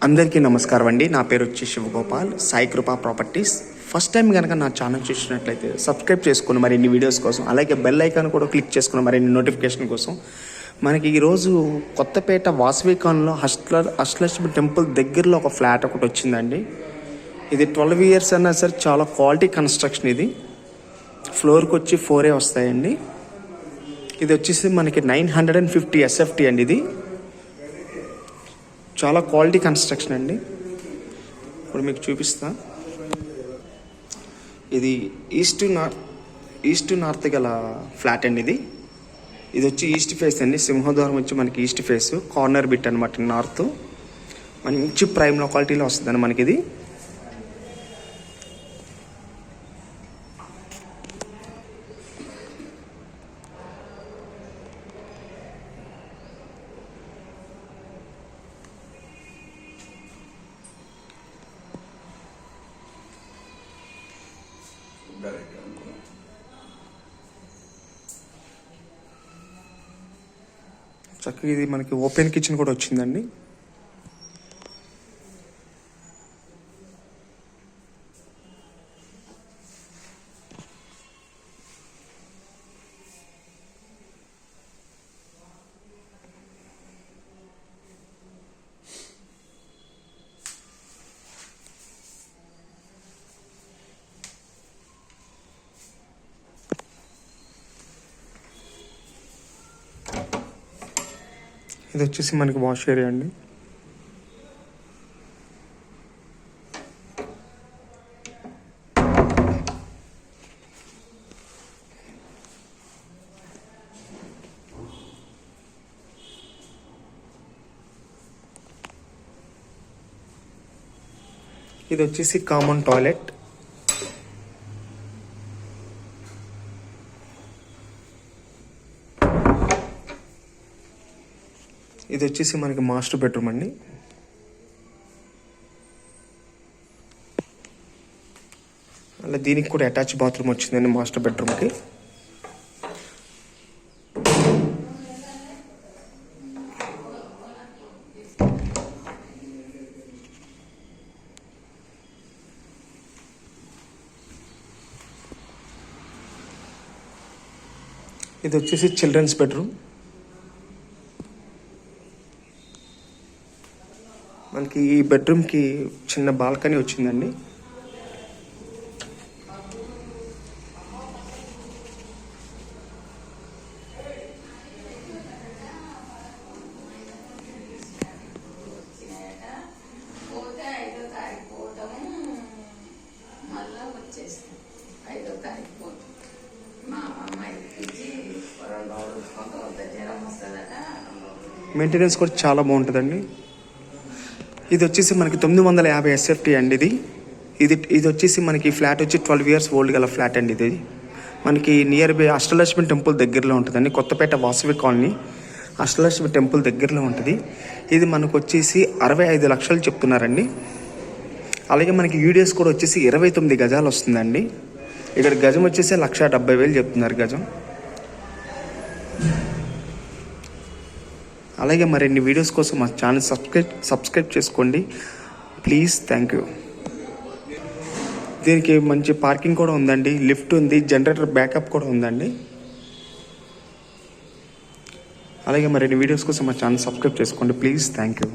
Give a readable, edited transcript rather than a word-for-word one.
అందరికీ నమస్కారం అండి. నా పేరు వచ్చి శివగోపాల్, సాయి కృపా ప్రాపర్టీస్. ఫస్ట్ టైం కనుక నా ఛానల్ చూసినట్లయితే సబ్స్క్రైబ్ చేసుకుని మరిన్ని వీడియోస్ కోసం, అలాగే బెల్ ఐకాన్ కూడా క్లిక్ చేసుకుని మరిన్ని నోటిఫికేషన్ కోసం. మనకి ఈరోజు కొత్తపేట వాసవి కాలనీలో అష్టలక్ష్మి టెంపుల్ దగ్గరలో ఒక ఫ్లాట్ ఒకటి వచ్చిందండి. ఇది 12 years అన్నా సరే చాలా క్వాలిటీ కన్స్ట్రక్షన్. ఇది ఫ్లోర్కి వచ్చి 4 వస్తాయండి. ఇది వచ్చేసి మనకి 950 SFT అండి. ఇది చాలా క్వాలిటీ కన్స్ట్రక్షన్ అండి. ఇప్పుడు మీకు చూపిస్తా. ఇది ఈస్ట్ నార్త్ గల ఫ్లాట్ అండి. ఇది వచ్చి ఈస్ట్ ఫేస్ అండి. సింహద్వారం వచ్చి మనకి ఈస్ట్ ఫేస్, కార్నర్ బిట్ అనమాట నార్త్. మంచి ప్రైమ్ లొకాలిటీలో వస్తుందండి మనకి ఇది. చక్కగా ఇది మనకి ఓపెన్ కిచెన్ కూడా వచ్చిందండి. ఇది వచ్చేసి మనకి వాష్ ఏరియా అండి. ఇది వచ్చేసి కామన్ టాయిలెట్. ఇది వచ్చేసి మనకి మాస్టర్ బెడ్రూమ్ అండి. అలా దీనికి కూడా అటాచ్ బాత్రూమ్ వచ్చిందండి మాస్టర్ బెడ్రూమ్కి. ఇది వచ్చేసి చిల్డ్రన్స్ బెడ్రూమ్. మనకి ఈ బెడ్రూమ్కి చిన్న బాల్కనీ వచ్చిందండి. మెయింటెనెన్స్ కూడా చాలా బాగుంటుందండి. ఇది వచ్చేసి మనకి 950 SFT అండి. ఇది వచ్చేసి మనకి ఫ్లాట్ వచ్చి 12 years ఓల్డ్ గల ఫ్లాట్ అండి. ఇది మనకి నియర్ బై అష్టలక్ష్మి టెంపుల్ దగ్గరలో ఉంటుందండి. కొత్తపేట వాసవి కాలనీ అష్టలక్ష్మి టెంపుల్ దగ్గరలో ఉంటుంది. ఇది మనకు వచ్చేసి 65 లక్షలు చెప్తున్నారండి. అలాగే మనకి యూడిఎస్ కూడా వచ్చేసి 29 గజాలు వస్తుందండి. ఇక్కడ గజం వచ్చేసి 1,70,000 చెప్తున్నారు గజం. అలాగే మరిన్ని వీడియోస్ కోసం మా ఛానల్ సబ్స్క్రైబ్ చేసుకోండి ప్లీజ్. Thank you. దీనికి మంచి పార్కింగ్ కూడా ఉందండి, లిఫ్ట్ ఉంది, జనరేటర్ బ్యాకప్ కూడా ఉందండి. అలాగే మరిన్ని వీడియోస్ కోసం మా ఛానల్ సబ్స్క్రైబ్ చేసుకోండి ప్లీజ్. Thank you.